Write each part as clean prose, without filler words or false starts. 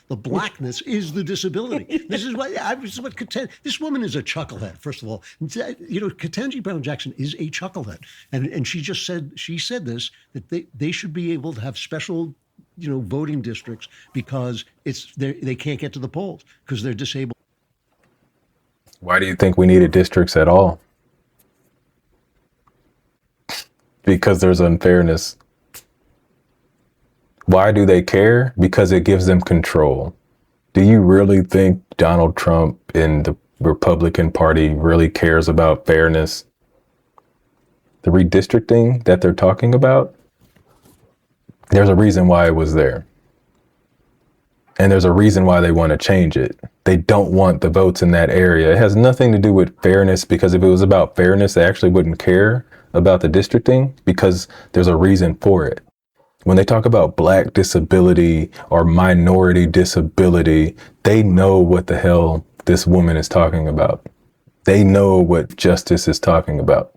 The blackness is the disability. This is what this woman is a chucklehead, first of all. Ketanji Brown Jackson is a chucklehead. And she said this, that they should be able to have special, voting districts because they can't get to the polls because they're disabled. Why do you think we needed districts at all? Because there's unfairness. Why do they care? Because it gives them control. Do you really think Donald Trump and the Republican Party really cares about fairness? The redistricting that they're talking about, there's a reason why it was there. And there's a reason why they want to change it. They don't want the votes in that area. It has nothing to do with fairness, because if it was about fairness, they actually wouldn't care about the districting, because there's a reason for it. When they talk about black disability or minority disability, they know what the hell this woman is talking about. They know what justice is talking about.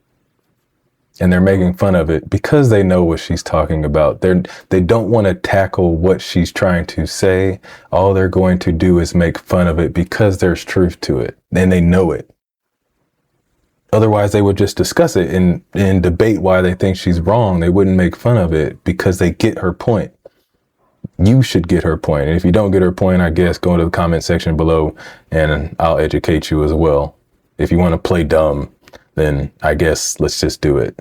And they're making fun of it because they know what she's talking about. They don't want to tackle what she's trying to say. All they're going to do is make fun of it because there's truth to it. And they know it. Otherwise, they would just discuss it and debate why they think she's wrong. They wouldn't make fun of it because they get her point. You should get her point. And if you don't get her point, I guess go to the comment section below and I'll educate you as well. If you want to play dumb, then I guess let's just do it.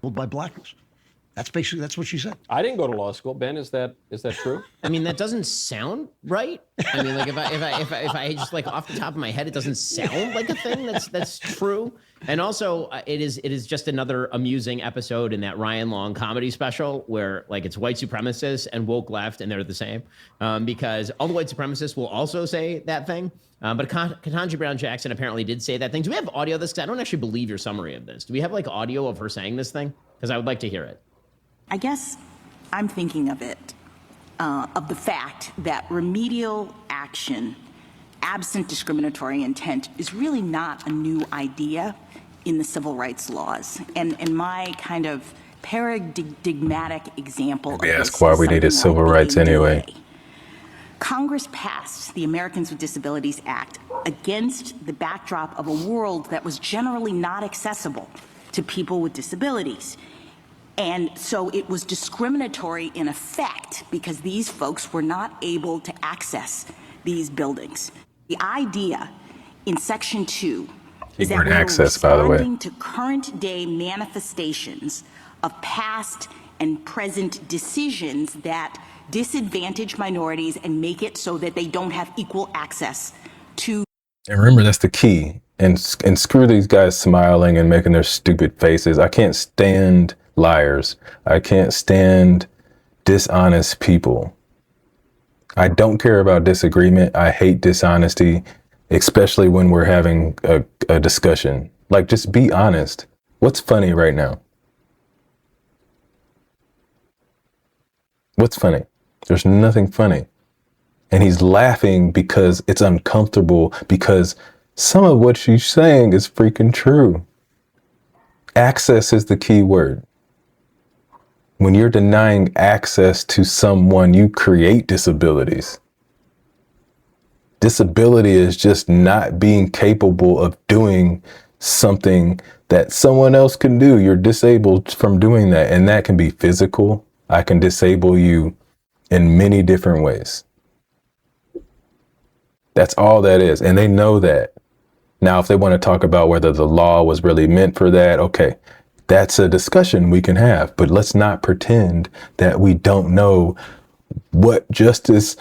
By blackness. That's what she said. I didn't go to law school. Ben, is that true? I mean, that doesn't sound right. I mean, like if I just like off the top of my head, it doesn't sound like a thing that's true. And also, it is just another amusing episode in that Ryan Long comedy special where like it's white supremacists and woke left, and they're the same, because all the white supremacists will also say that thing. But Ketanji Brown Jackson apparently did say that thing. Do we have audio of this? Because I don't actually believe your summary of this. Do we have like audio of her saying this thing? Because I would like to hear it. I guess I'm thinking of it, of the fact that remedial action, absent discriminatory intent, is really not a new idea in the civil rights laws. And my kind of paradigmatic example Maybe ask why we needed civil rights anyway. Congress passed the Americans with Disabilities Act against the backdrop of a world that was generally not accessible to people with disabilities. And so it was discriminatory in effect because these folks were not able to access these buildings. The idea in Section 2 is that we're responding to current day manifestations of past and present decisions that disadvantage minorities and make it so that they don't have equal access to. And remember, that's the key. And screw these guys smiling and making their stupid faces. I can't stand liars. I can't stand dishonest people. I don't care about disagreement. I hate dishonesty, especially when we're having a discussion. Like, just be honest. What's funny right now? What's funny? There's nothing funny. And he's laughing because it's uncomfortable, because some of what she's saying is freaking true. Access is the key word. When you're denying access to someone, you create disabilities. Disability is just not being capable of doing something that someone else can do. You're disabled from doing that. And that can be physical. I can disable you in many different ways. That's all that is. And they know that. Now, if they want to talk about whether the law was really meant for that, okay. That's a discussion we can have, but let's not pretend that we don't know what Justice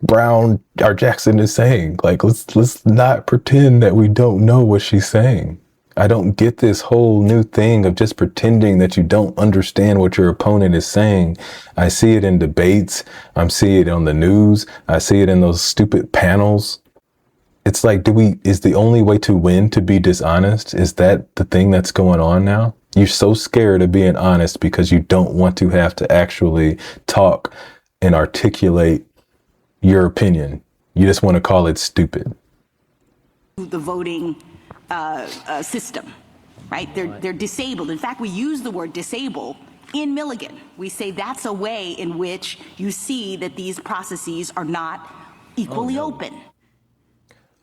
Brown or Jackson is saying. Like, let's not pretend that we don't know what she's saying. I don't get this whole new thing of just pretending that you don't understand what your opponent is saying. I see it in debates. I see it on the news. I see it in those stupid panels. It's like, is the only way to win to be dishonest? Is that the thing that's going on now? You're so scared of being honest because you don't want to have to actually talk and articulate your opinion. You just want to call it stupid. The voting system, right? They're disabled. In fact, we use the word disable In Milligan, we say that's a way in which you see that these processes are not equally open.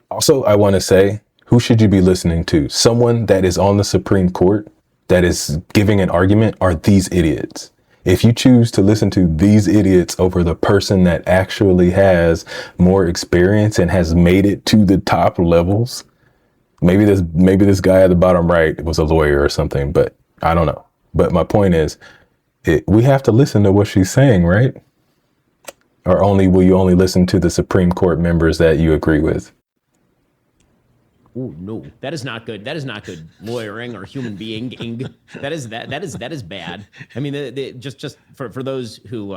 Also, I want to say, who should you be listening to? Someone that is on the Supreme Court that is giving an argument, or these idiots? If you choose to listen to these idiots over the person that actually has more experience and has made it to the top levels, maybe this guy at the bottom right was a lawyer or something, but I don't know. But my point is, we have to listen to what she's saying, right? Or will you only listen to the Supreme Court members that you agree with? Oh no, that is not good. That is not good lawyering or human being. That is bad. I mean, just for those who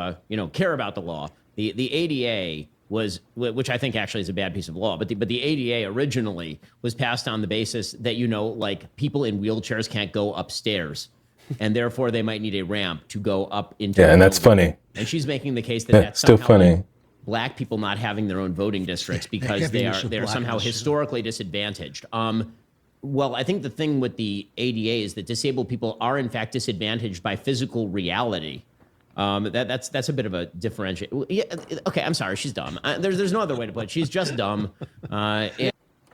care about the law, the ADA was, which I think actually is a bad piece of law, but the ADA originally was passed on the basis that like people in wheelchairs can't go upstairs, and therefore they might need a ramp to go up into. Yeah, and that's funny. And she's making the case that that's still somehow, funny. like, Black people not having their own voting districts because they are somehow historically disadvantaged. Well, I think the thing with the ADA is that disabled people are in fact disadvantaged by physical reality. That's a bit of a differentiation. Yeah, okay, I'm sorry, she's dumb. There's no other way to put it. She's just dumb.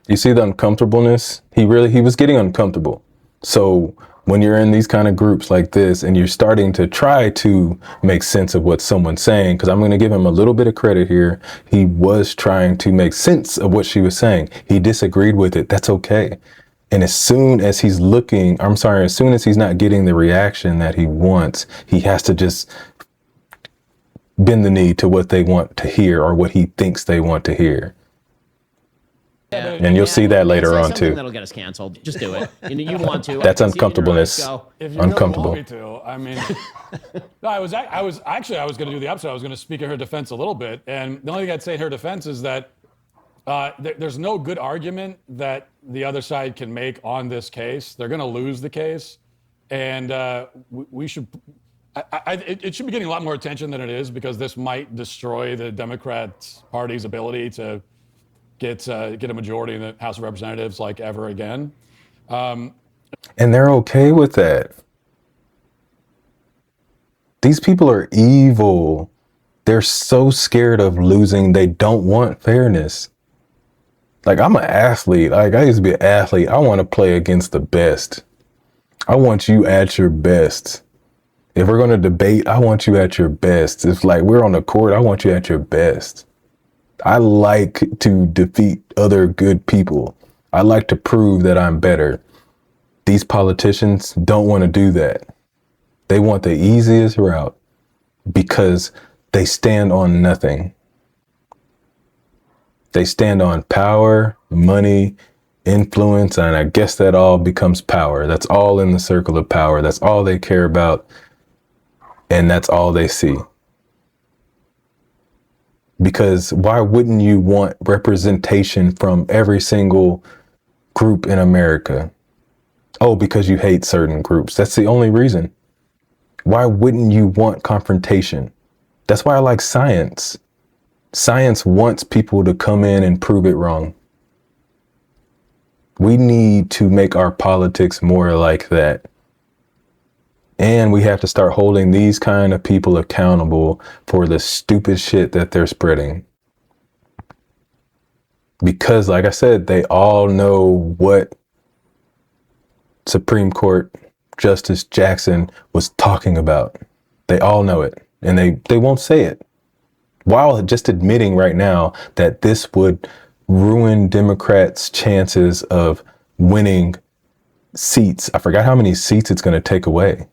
You see the uncomfortableness? He was getting uncomfortable. So when you're in these kind of groups like this and you're starting to try to make sense of what someone's saying, because I'm going to give him a little bit of credit here. He was trying to make sense of what she was saying. He disagreed with it. That's okay. And as soon as he's not getting the reaction that he wants, he has to just bend the knee to what they want to hear or what he thinks they want to hear. And you'll see that later on too. That'll get us canceled. Just do it. You want to. That's uncomfortableness. If you Uncomfortable. really want me to, I mean, no, I was going to do the opposite. I was going to speak in her defense a little bit, and the only thing I'd say in her defense is that there's no good argument that the other side can make on this case. They're going to lose the case, and we should. It should be getting a lot more attention than it is, because this might destroy the Democrat Party's ability to get a majority in the House of Representatives like ever again. And they're okay with that. These people are evil. They're so scared of losing. They don't want fairness. Like, I'm an athlete. Like, I used to be an athlete. I want to play against the best. I want you at your best. If we're going to debate, I want you at your best. If like we're on the court, I want you at your best. I like to defeat other good people. I like to prove that I'm better. These politicians don't want to do that. They want the easiest route because they stand on nothing. They stand on power, money, influence, and I guess that all becomes power. That's all in the circle of power. That's all they care about, and that's all they see. Because why wouldn't you want representation from every single group in America? Oh, because you hate certain groups. That's the only reason. Why wouldn't you want confrontation? That's why I like science. Science wants people to come in and prove it wrong. We need to make our politics more like that. And we have to start holding these kind of people accountable for the stupid shit that they're spreading. Because, like I said, they all know what Supreme Court Justice Jackson was talking about. They all know it, and they won't say it. While just admitting right now that this would ruin Democrats' chances of winning seats. I forgot how many seats it's going to take away.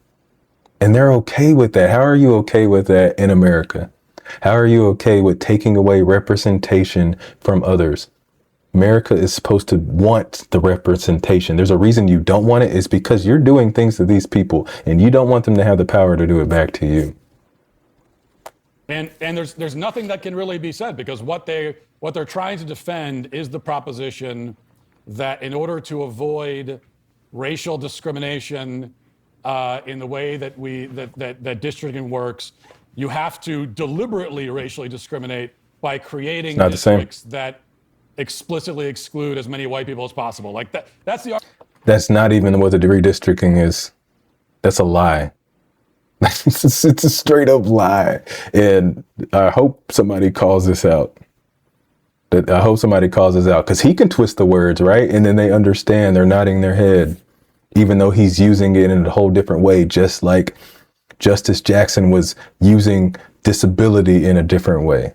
And they're okay with that. How are you okay with that in America? How are you okay with taking away representation from others? America is supposed to want the representation. There's a reason you don't want it. It's because you're doing things to these people and you don't want them to have the power to do it back to you. And there's nothing that can really be said, because what they're trying to defend is the proposition that in order to avoid racial discrimination in the way that that districting works, you have to deliberately racially discriminate by creating districts that explicitly exclude as many white people as possible. Like that's not even what the redistricting is. That's a lie. It's a straight up lie. And I hope somebody calls this out. I hope somebody calls this out because he can twist the words, right? And then they understand, they're nodding their head, even though he's using it in a whole different way, just like Justice Jackson was using disability in a different way.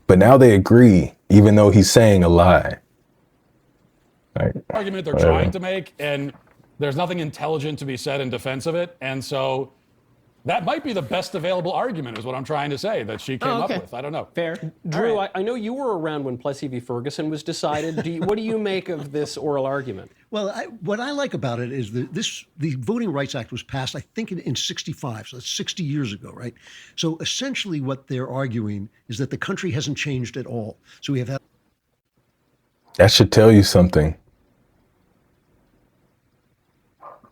But now they agree, even though he's saying a lie. Right. Argument they're trying to make, and there's nothing intelligent to be said in defense of it. And so that might be the best available argument, is what I'm trying to say, that she came up with. I don't know. Fair. Drew, All right. I know you were around when Plessy v. Ferguson was decided. What do you make of this oral argument? Well, what I like about it is that the Voting Rights Act was passed, I think, in 65, so that's 60 years ago, right? So essentially what they're arguing is that the country hasn't changed at all. So we have had. That should tell you something.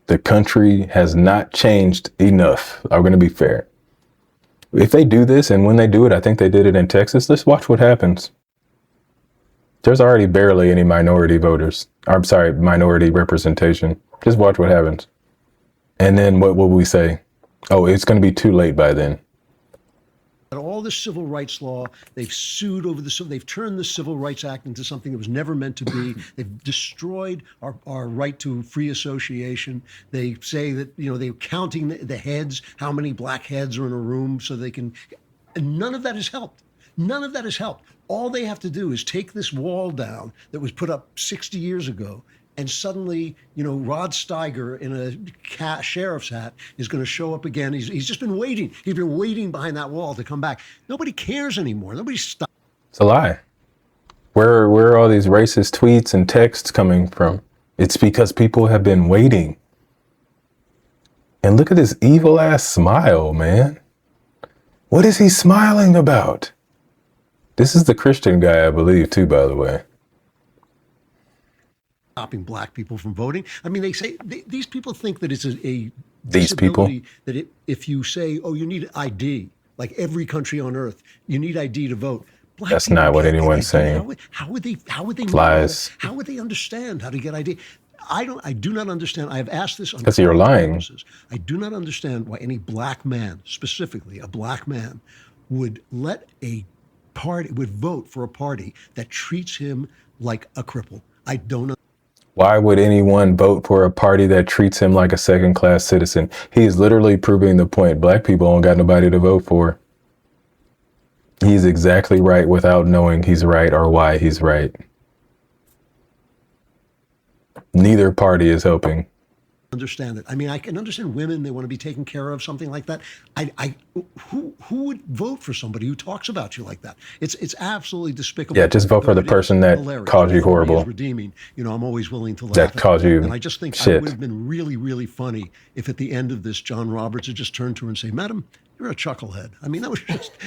The country has not changed enough. I'm going to be fair. If they do this, and when they do it, I think they did it in Texas, let's watch what happens. There's already barely any minority voters. I'm sorry, minority representation. Just watch what happens. And then what will we say? Oh, it's going to be too late by then. All this civil rights law, they've sued over they've turned the Civil Rights Act into something that was never meant to be. They've destroyed our right to free association. They say that, they're counting the heads, how many black heads are in a room so they can, and none of that has helped. None of that has helped. All they have to do is take this wall down that was put up 60 years ago, and suddenly, Rod Steiger in a sheriff's hat is going to show up again. He's just been waiting. He's been waiting behind that wall to come back. Nobody cares anymore. Nobody's stopped. It's a lie. Where are all these racist tweets and texts coming from? It's because people have been waiting. And look at this evil ass smile, man. What is he smiling about? This is the Christian guy, I believe, too, by the way. Stopping black people from voting. I mean, they say these people think that it's a These people? disability that if you say, oh, you need ID, like every country on earth, you need ID to vote. Black That's people not what get anyone's ID. saying. How would they know? Lies. How would they understand how to get ID? I do not understand. I have asked this on 'Cause you're lying. campuses. I do not understand why any black man, specifically a black man, would let would vote for a party that treats him like a cripple. I don't. Why would anyone vote for a party that treats him like a second-class citizen? He is literally proving the point. Black people don't got nobody to vote for. He's exactly right without knowing he's right or why he's right. Neither party is helping. Understand it. I mean, I can understand women, they want to be taken care of, something like that. Who would vote for somebody who talks about you like that? It's absolutely despicable. Yeah, just vote for the person that calls you horrible. It's redeeming. I'm always willing to laugh. That calls you and I just think shit. it would have been really, really funny if at the end of this, John Roberts had just turned to her and say, "Madam, you're a chucklehead." I mean, that was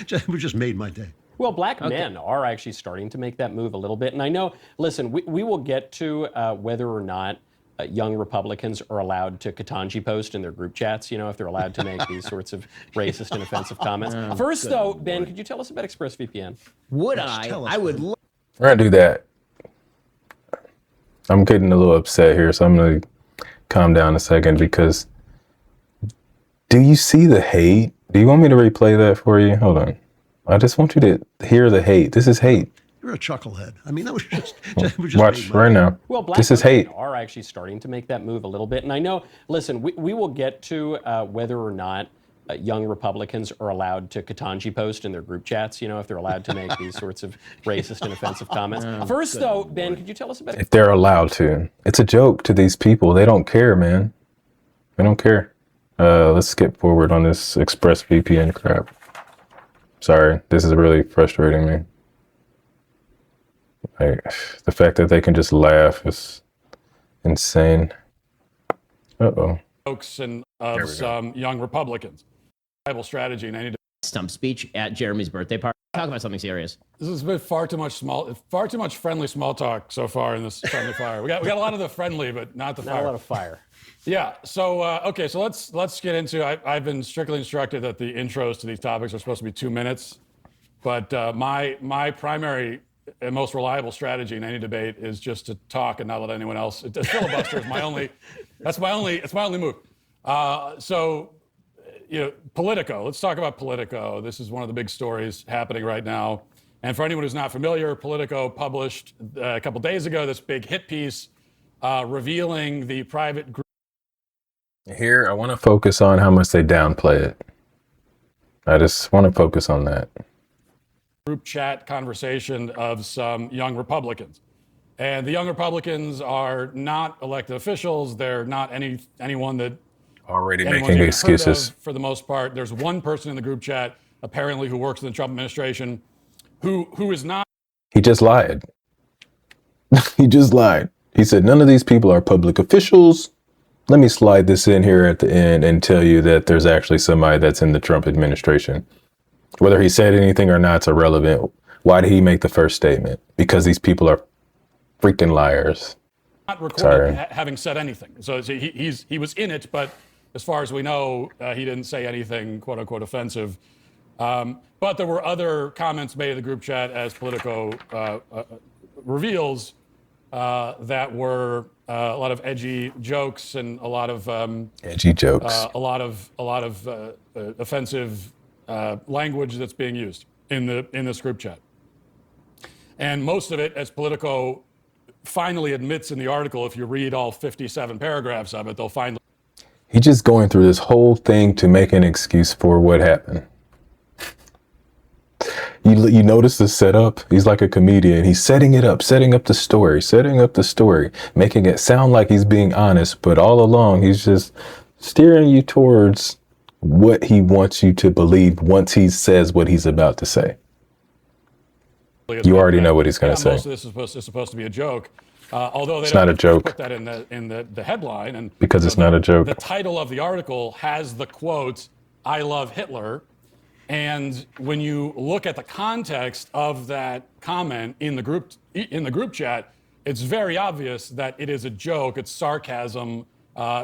just made my day. Well, black men are actually starting to make that move a little bit. And I know, listen, we will get to whether or not young Republicans are allowed to Katanji post in their group chats, if they're allowed to make these sorts of racist and offensive comments. First, though, Ben, could you tell us about ExpressVPN? Would I? I would. We're going to do that. I'm getting a little upset here, so I'm going to calm down a second because do you see the hate? Do you want me to replay that for you? Hold on. I just want you to hear the hate. This is hate. You're a chucklehead. I mean, that was just watch right now. Well, black this is hate. Are actually starting to make that move a little bit. And I know, listen, we will get to whether or not young Republicans are allowed to Katanji post in their group chats, if they're allowed to make these sorts of racist and offensive comments. First, though, Ben, could you tell us about if they're allowed to? It's a joke to these people. They don't care, man. They don't care. Let's skip forward on this ExpressVPN crap. Sorry, this is really frustrating me. Like, the fact that they can just laugh is insane. Uh-oh. Folks and of some young Republicans. Bible strategy, and I need to. Stump speech at Jeremy's birthday party. Talk about something serious. This has been far too much friendly small talk so far in this friendly fire. We got a lot of the friendly, but not the fire. Not a lot of fire. Yeah. So okay. So let's get into. I've been strictly instructed that the intros to these topics are supposed to be 2 minutes, but my primary and most reliable strategy in any debate is just to talk and not let anyone else. Filibuster is my only. It's my only move. So Politico. Let's talk about Politico. This is one of the big stories happening right now. And for anyone who's not familiar, Politico published a couple days ago this big hit piece revealing the private group. Here, I want to focus on how much they downplay it. I just want to focus on that. Group chat conversation of some young Republicans. And the young Republicans are not elected officials. They're not anyone that Already anyone's making even excuses. heard of, for the most part. There's one person in the group chat, apparently, who works in the Trump administration, who is not. He just lied. He just lied. He said, none of these people are public officials. Let me slide this in here at the end and tell you that there's actually somebody that's in the Trump administration. Whether he said anything or not is irrelevant. Why did he make the first statement? Because these people are freaking liars. Not recorded having said anything. So he was in it, but as far as we know, he didn't say anything quote unquote offensive. But there were other comments made in the group chat, as Politico reveals, that were a lot of edgy jokes and a lot of edgy jokes, a lot of offensive language that's being used in this group chat. And most of it, as Politico finally admits in the article, if you read all 57 paragraphs of it, they'll find. He's just going through this whole thing to make an excuse for what happened. You notice the setup? He's like a comedian. He's setting it up, setting up the story, making it sound like he's being honest, but all along he's just steering you towards what he wants you to believe once he says what he's about to say. You already know what he's going to say. Most of this is supposed to be a joke, although they It's don't not a joke. put that in the headline. And because it's not a joke. The title of the article has the quote, "I love Hitler." And when you look at the context of that comment in the group chat, it's very obvious that it is a joke. It's sarcasm,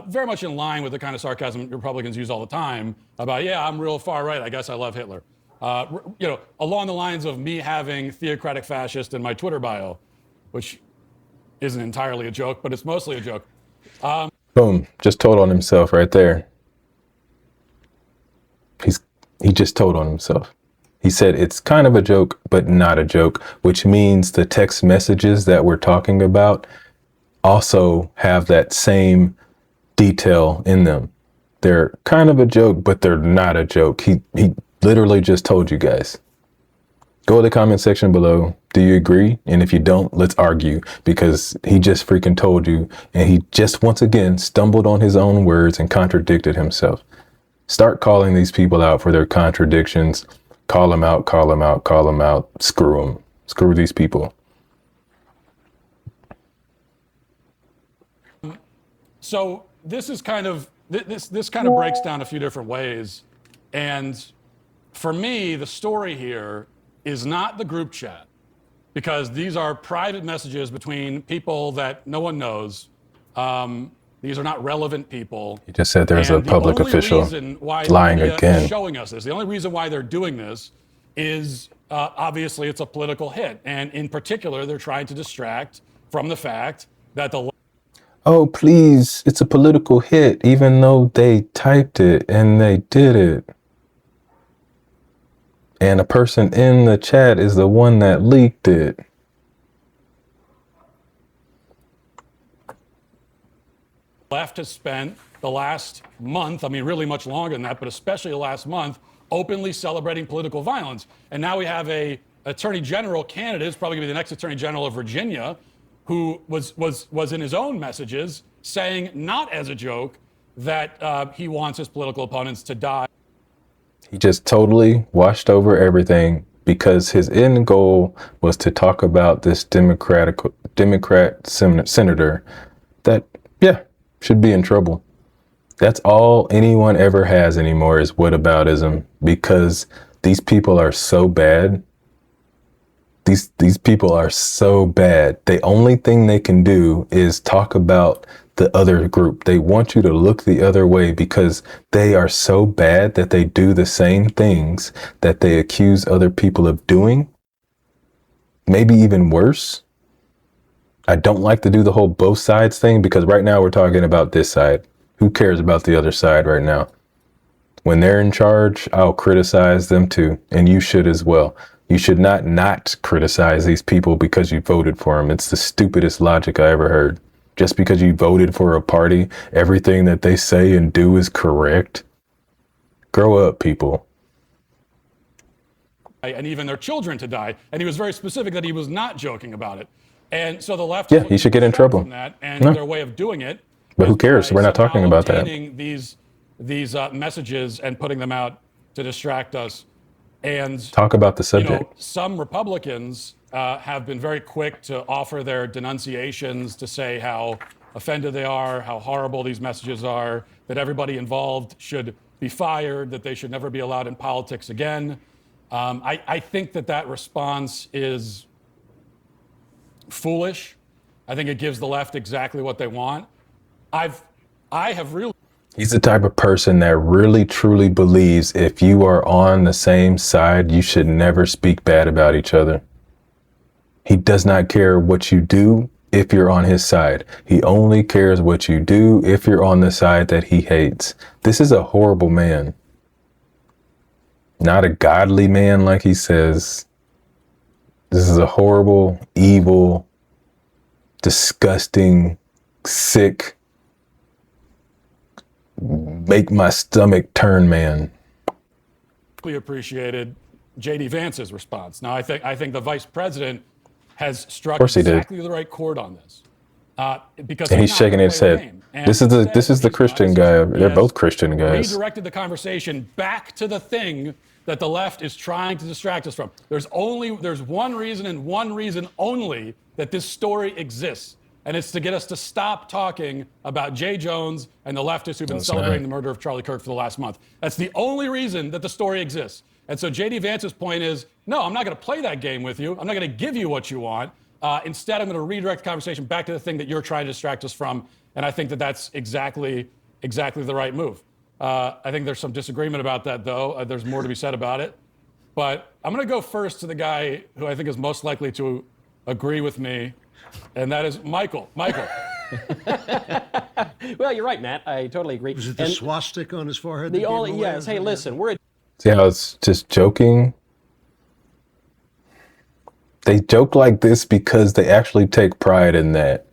very much in line with the kind of sarcasm Republicans use all the time about, yeah, I'm real far right. I guess I love Hitler. Along the lines of me having theocratic fascist in my Twitter bio, which isn't entirely a joke, but it's mostly a joke. Boom, just told on himself right there. He just told on himself. He said it's kind of a joke, but not a joke, which means the text messages that we're talking about also have that same detail in them. They're kind of a joke, but they're not a joke. He literally just told you guys. Go to the comment section below. Do you agree? And if you don't, let's argue, because he just freaking told you, and he just once again stumbled on his own words and contradicted himself. Start calling these people out for their contradictions. Call them out, call them out, call them out. Screw them. Screw these people. So this is kind of, this kind of breaks down a few different ways. And for me, the story here is not the group chat, because these are private messages between people that no one knows. These are not relevant people. He just said there's a public official lying again. Showing us this. The only reason why they're doing this is obviously it's a political hit. And in particular, they're trying to distract from the fact that the. Oh, please, it's a political hit, even though they typed it and they did it. And a person in the chat is the one that leaked it. Left has spent the last month, I mean, really much longer than that, but especially the last month, openly celebrating political violence. And now we have a attorney general candidate, who's probably going to be the next attorney general of Virginia, who was in his own messages saying, not as a joke, that he wants his political opponents to die. He just totally washed over everything because his end goal was to talk about this Democrat senator that, yeah, should be in trouble. That's all anyone ever has anymore is whataboutism, because these people are so bad. These people are so bad. The only thing they can do is talk about the other group. They want you to look the other way because they are so bad that they do the same things that they accuse other people of doing. Maybe even worse. I don't like to do the whole both sides thing because right now we're talking about this side. Who cares about the other side right now? When they're in charge, I'll criticize them too. And you should as well. You should not criticize these people because you voted for them. It's the stupidest logic I ever heard. Just because you voted for a party, everything that they say and do is correct. Grow up, people. And even their children to die. And he was very specific that he was not joking about it. And so the left, Yeah, he should get in trouble. From that, and their way of doing it. But who cares? We're not talking about that. These messages and putting them out to distract us. And talk about the subject. Some Republicans have been very quick to offer their denunciations, to say how offended they are, how horrible these messages are, that everybody involved should be fired, that they should never be allowed in politics again. I think that response is foolish. I think it gives the left exactly what they want. I have really. He's the type of person that really truly believes if you are on the same side, you should never speak bad about each other. He does not care what you do if you're on his side. He only cares what you do if you're on the side that he hates. This is a horrible man. Not a godly man like he says. This is a horrible, evil, disgusting, sick, make my stomach turn man. Appreciated J.D. Vance's response. Now, I think the vice president has struck exactly the right chord on this. Because and he's shaking his head. This is the Christian guy. They're both Christian guys. Redirected the conversation back to the thing that the left is trying to distract us from. There's one reason and one reason only that this story exists. And it's to get us to stop talking about Jay Jones and the leftists who've been celebrating the murder of Charlie Kirk for the last month. That's the only reason that the story exists. And so J.D. Vance's point is, no, I'm not going to play that game with you. I'm not going to give you what you want. Instead, I'm going to redirect the conversation back to the thing that you're trying to distract us from. And I think that's exactly the right move. I think there's some disagreement about that, though. There's more to be said about it. But I'm going to go first to the guy who I think is most likely to agree with me. And that is Michael. Michael. Well, you're right, Matt. I totally agree. Was it the swastika on his forehead? Yes. Hey, listen, See how it's just joking? They joke like this because they actually take pride in that.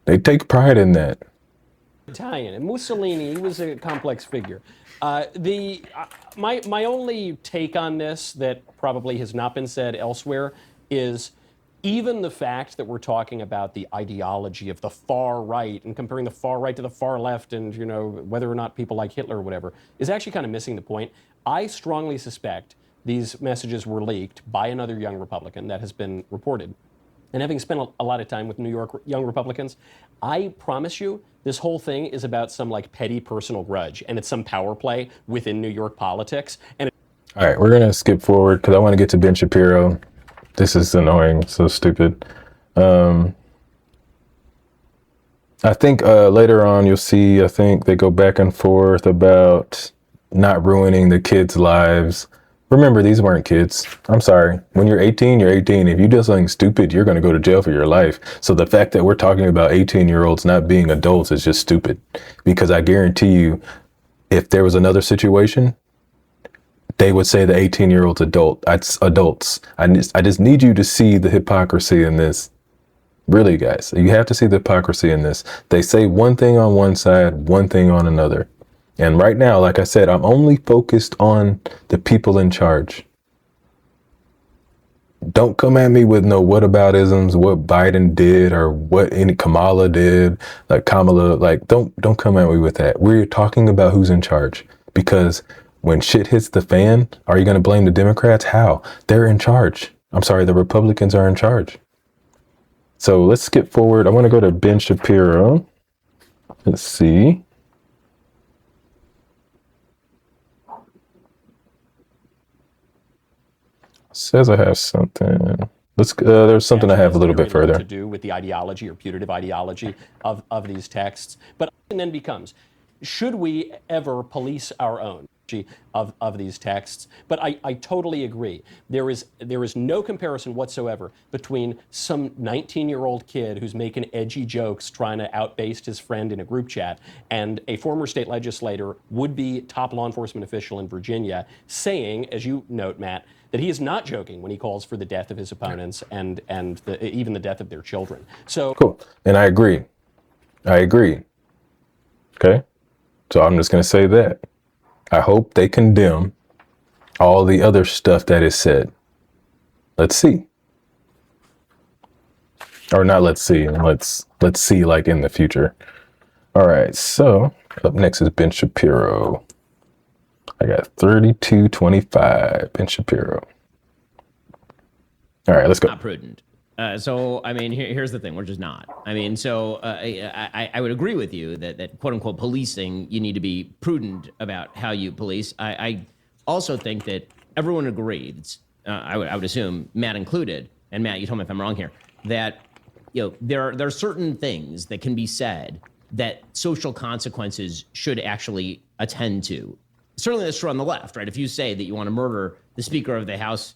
They take pride in that. Italian and Mussolini, he was a complex figure. My only take on this that probably has not been said elsewhere is even the fact that we're talking about the ideology of the far right and comparing the far right to the far left and, whether or not people like Hitler or whatever is actually kind of missing the point. I strongly suspect these messages were leaked by another young Republican that has been reported. And having spent a lot of time with New York young Republicans, I promise you this whole thing is about some petty personal grudge, and it's some power play within New York politics. All right, we're going to skip forward because I want to get to Ben Shapiro. This is annoying, so stupid. I think later on you'll see, I think they go back and forth about not ruining the kids' lives. Remember, these weren't kids. I'm sorry. When you're 18, you're 18. If you do something stupid, you're going to go to jail for your life. So the fact that we're talking about 18-year-olds not being adults is just stupid. Because I guarantee you, if there was another situation, they would say the 18-year-old's adults. I just need you to see the hypocrisy in this. Really, guys, you have to see the hypocrisy in this. They say one thing on one side, one thing on another. And right now, like I said, I'm only focused on the people in charge. Don't come at me with no whataboutisms, what Biden did or what any Kamala did, don't come at me with that. We're talking about who's in charge, because when shit hits the fan, are you going to blame the Democrats? How? They're in charge. I'm sorry, the Republicans are in charge. So let's skip forward. I want to go to Ben Shapiro. Let's see. Says I have something. There's something I have a little bit further to do with the ideology or putative ideology of these texts. But then becomes, should we ever police our own? of these texts. But I totally agree. There is no comparison whatsoever between some 19-year-old kid who's making edgy jokes trying to outbaste his friend in a group chat and a former state legislator, would-be top law enforcement official in Virginia, saying, as you note, Matt, that he is not joking when he calls for the death of his opponents and even the death of their children. So cool. And I agree. Okay. So I'm just going to say that. I hope they condemn all the other stuff that is said. Let's see. Or not let's see. Let's see like in the future. All right. So up next is Ben Shapiro. I got 3225 Ben Shapiro. All right, let's go. Not prudent. So, I mean, here's the thing. We're just not. I mean, so I would agree with you that quote unquote policing, you need to be prudent about how you police. I also think that everyone agrees, I would assume, Matt included, and Matt, you tell me if I'm wrong here, that there are certain things that can be said that social consequences should actually attend to. Certainly that's true on the left, right? If you say that you want to murder the Speaker of the House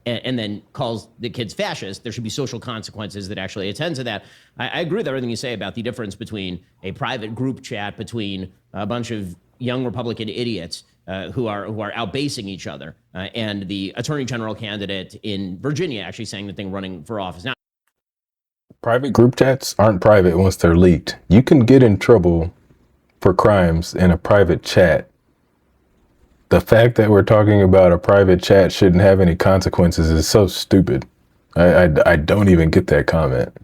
and then calls the kids fascist, there should be social consequences that actually attend to that. I agree with everything you say about the difference between a private group chat between a bunch of young Republican idiots who are outbasing each other and the Attorney General candidate in Virginia actually saying the thing running for office. Now, private group chats aren't private once they're leaked. You can get in trouble for crimes in a private chat. The fact that we're talking about a private chat shouldn't have any consequences is so stupid. I don't even get that comment.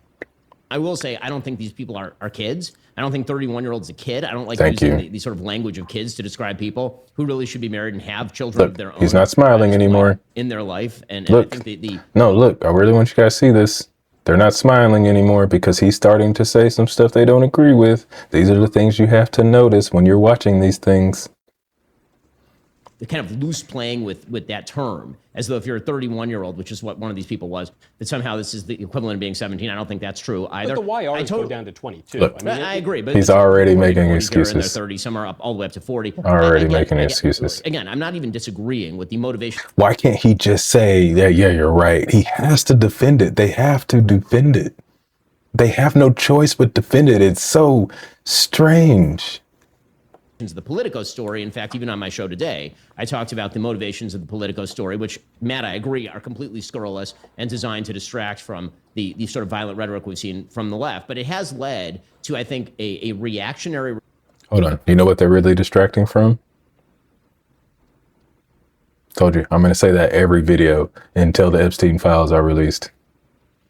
I will say, I don't think these people are kids. I don't think 31-year-old's a kid. I don't like Thank using you. the sort of language of kids to describe people who really should be married and have children Look, of their own. he's not smiling anymore. In their life. And Look, I think no, look, I really want you guys to see this. They're not smiling anymore because he's starting to say some stuff they don't agree with. These are the things you have to notice when you're watching these things. the kind of loose playing with that term, as though if you're a 31-year-old, which is what one of these people was, that somehow this is the equivalent of being 17. I don't think that's true either. But the YRs go down to 22. Look, I agree, but he's already people making 40 excuses. In their 30s, some are up all the way up to 40. Already making excuses. Again, I'm not even disagreeing with the motivation. Why can't he just say, yeah, you're right? He has to defend it. They have to defend it. They have no choice but defend it. It's so strange. The Politico story. In fact, even on my show today, I talked about the motivations of the Politico story, which, Matt, I agree, are completely scurrilous and designed to distract from the sort of violent rhetoric we've seen from the left. But it has led to, I think, a reactionary... Hold on. You know what they're really distracting from? Told you. I'm going to say that every video until the Epstein files are released.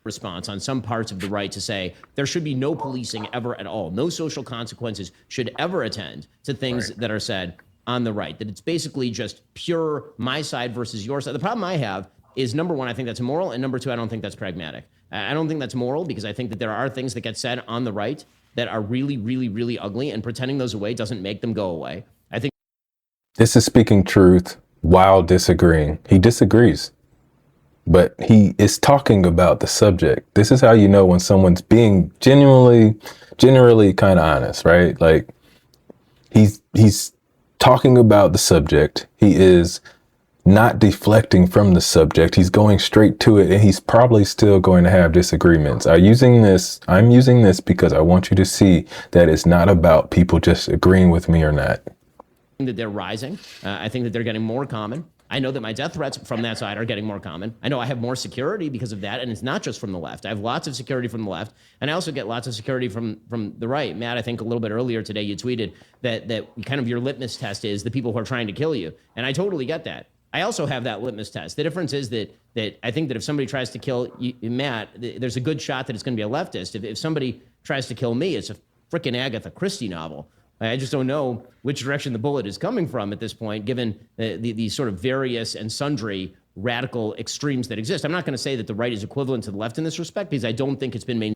Response on some parts of the right to say there should be no policing ever at all. No social consequences should ever attend to things that are said on the right. That it's basically just pure my side versus your side. The problem I have is, number one, I think that's immoral, and number two, I don't think that's pragmatic. I don't think that's moral because I think that there are things that get said on the right that are really, really, really ugly, and pretending those away doesn't make them go away. I think this is speaking truth while disagreeing. He disagrees, but he is talking about the subject. This is how you know when someone's being generally kind of honest, right? Like he's talking about the subject. He is not deflecting from the subject. He's going straight to it, and he's probably still going to have disagreements. I'm using this because I want you to see that it's not about people just agreeing with me or not. that they're rising. I think that they're getting more common. I know that my death threats from that side are getting more common. I know I have more security because of that, and it's not just from the left. I have lots of security from the left, and I also get lots of security from the right. Matt, I think a little bit earlier today you tweeted that kind of your litmus test is the people who are trying to kill you, and I totally get that. I also have that litmus test. The difference is that I think that if somebody tries to kill you, Matt, there's a good shot that it's going to be a leftist. If somebody tries to kill me, it's a frickin' Agatha Christie novel. I just don't know which direction the bullet is coming from at this point, given the sort of various and sundry radical extremes that exist. I'm not going to say that the right is equivalent to the left in this respect, because I don't think it's been made.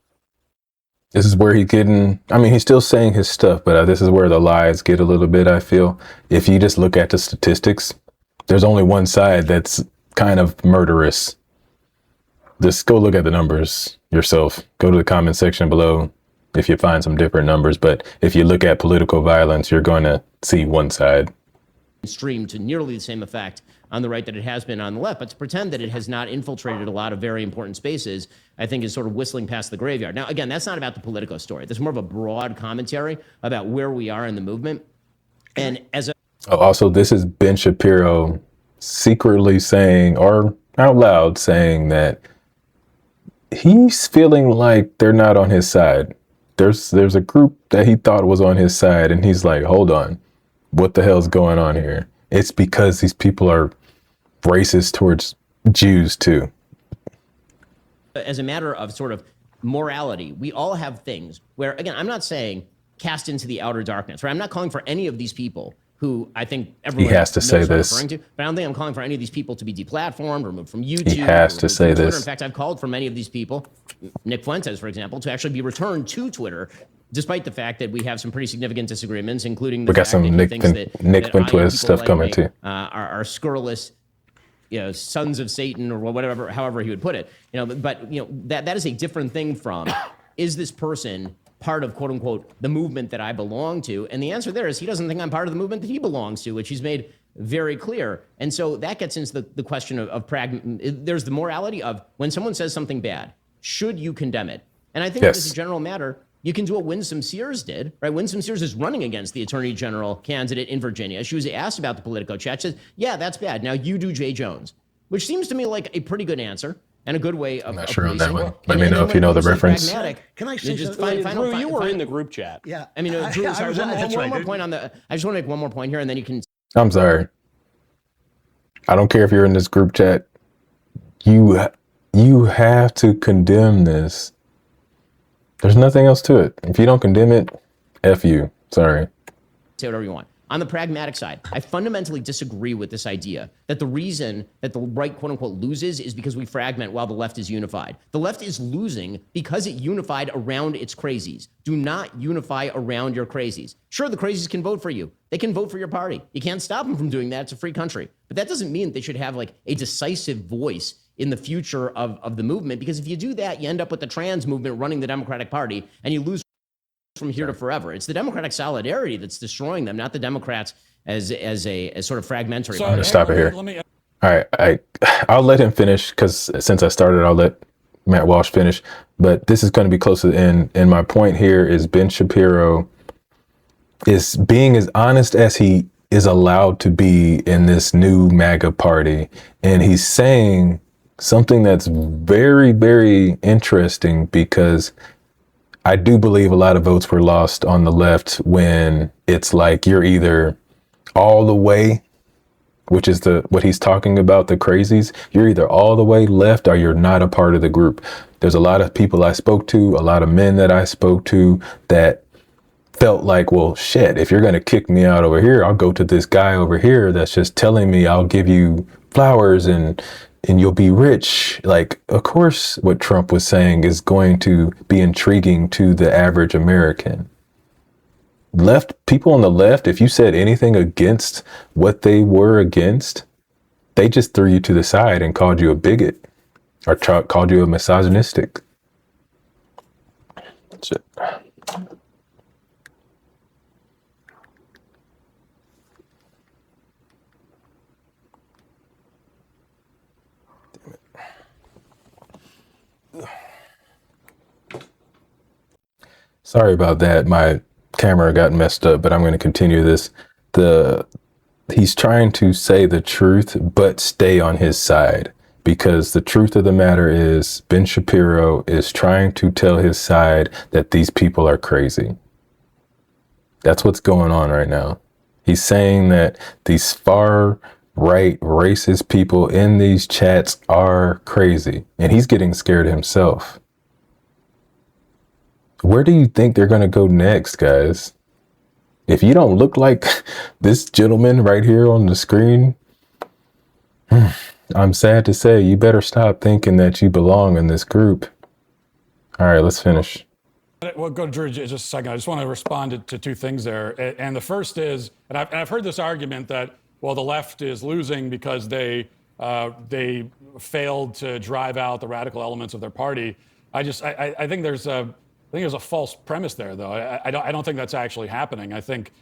This is where he's still saying his stuff, but this is where the lies get a little bit, I feel. If you just look at the statistics, there's only one side that's kind of murderous. Just go look at the numbers yourself. Go to the comment section below if you find some different numbers. But if you look at political violence, you're going to see one side. stream to nearly the same effect on the right that it has been on the left. But to pretend that it has not infiltrated a lot of very important spaces, I think is sort of whistling past the graveyard. Now, again, that's not about the Politico story. There's more of a broad commentary about where we are in the movement. And as a Also, this is Ben Shapiro secretly saying, or out loud saying, that he's feeling like they're not on his side. There's a group that he thought was on his side, and he's like, hold on, what the hell's going on here? It's because these people are racist towards Jews too. as a matter of sort of morality, we all have things where, again, I'm not saying cast into the outer darkness, right? I'm not calling for any of these people who I think everyone He has to knows say what I'm this. referring to, but I don't think I'm calling for any of these people to be deplatformed, removed from YouTube. He has or to removed say from Twitter. this. In fact, I've called for many of these people, Nick Fuentes, for example, to actually be returned to Twitter, despite the fact that we have some pretty significant disagreements, including the We got fact some that he Nick thinks that Nick I and Fuentes people stuff like coming me, too. are scurrilous, sons of Satan or whatever, however he would put it. But that is a different thing from, is this person part of, quote unquote, the movement that I belong to? And the answer there is he doesn't think I'm part of the movement that he belongs to, which he's made very clear. And so that gets into the question of there's the morality of when someone says something bad, should you condemn it? And I think Yes. as a general matter, you can do what Winsome Sears did, right? Winsome Sears is running against the attorney general candidate in Virginia. She was asked about the Politico chat. She says, yeah, that's bad. Now you do Jay Jones, which seems to me like a pretty good answer and a good way of. I'm not sure on that policing. one. Let me know if you know the reference. Can I say just something? Drew, you were in the group chat. Yeah. I mean, Drew, I sorry, was- that's one right. more point on the. I just want to make one more point here, and then you can. I'm sorry. I don't care if you're in this group chat. You have to condemn this. There's nothing else to it. If you don't condemn it, F you. Sorry. Say whatever you want. On the pragmatic side, I fundamentally disagree with this idea that the reason that the right, quote unquote, loses is because we fragment while the left is unified. The left is losing because it unified around its crazies. Do not unify around your crazies. Sure, the crazies can vote for you. They can vote for your party. You can't stop them from doing that. It's a free country. But that doesn't mean that they should have like a decisive voice in the future of the movement, because if you do that, you end up with the trans movement running the Democratic Party and you lose from here to forever. It's the Democratic solidarity that's destroying them, not the Democrats as sort of fragmentary. So, gonna stop it here. Let me All right, I'll let him finish because since I started, I'll let Matt Walsh finish. But this is going to be close to the end. And my point here is Ben Shapiro is being as honest as he is allowed to be in this new MAGA party. And he's saying something that's very, very interesting, because I do believe a lot of votes were lost on the left when it's like you're either all the way, which is what he's talking about, the crazies. You're either all the way left or you're not a part of the group. There's a lot of people I spoke to, a lot of men that I spoke to that felt like, well, shit, if you're going to kick me out over here, I'll go to this guy over here that's just telling me I'll give you flowers and you'll be rich. Like, of course, what Trump was saying is going to be intriguing to the average American. Left people on the left, if you said anything against what they were against, they just threw you to the side and called you a bigot or called you a misogynistic. That's it. Sorry about that. My camera got messed up, but I'm going to continue this. He's trying to say the truth, but stay on his side, because the truth of the matter is Ben Shapiro is trying to tell his side that these people are crazy. That's what's going on right now. He's saying that these far right racist people in these chats are crazy, and he's getting scared himself. Where do you think they're going to go next, guys? If you don't look like this gentleman right here on the screen, I'm sad to say you better stop thinking that you belong in this group. All right, let's finish. Well, go to Drew just a second. I just want to respond to two things there. And the first is, and I've heard this argument that, well, the left is losing because they failed to drive out the radical elements of their party. I think there's a false premise there, though. I don't think that's actually happening. I think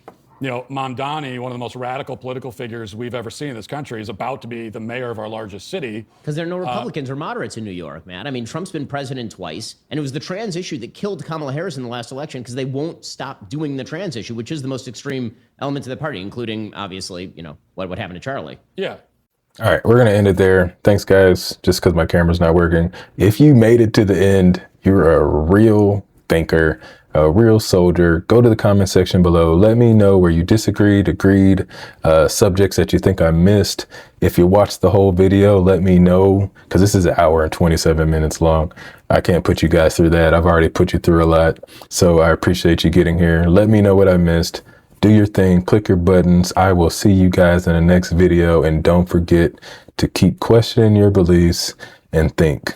Mamdani, one of the most radical political figures we've ever seen in this country, is about to be the mayor of our largest city. Because there are no Republicans or moderates in New York, Matt. I mean, Trump's been president twice, and it was the trans issue that killed Kamala Harris in the last election because they won't stop doing the trans issue, which is the most extreme element of the party, including, obviously, what happened to Charlie. Yeah. All right, we're going to end it there. Thanks, guys, just because my camera's not working. If you made it to the end, you're a real thinker, a real soldier. Go to the comment section below. Let me know where you disagreed, agreed, subjects that you think I missed. If you watched the whole video, let me know, because this is an hour and 27 minutes long. I can't put you guys through that. I've already put you through a lot. So I appreciate you getting here. Let me know what I missed. Do your thing, click your buttons. I will see you guys in the next video. And don't forget to keep questioning your beliefs and think.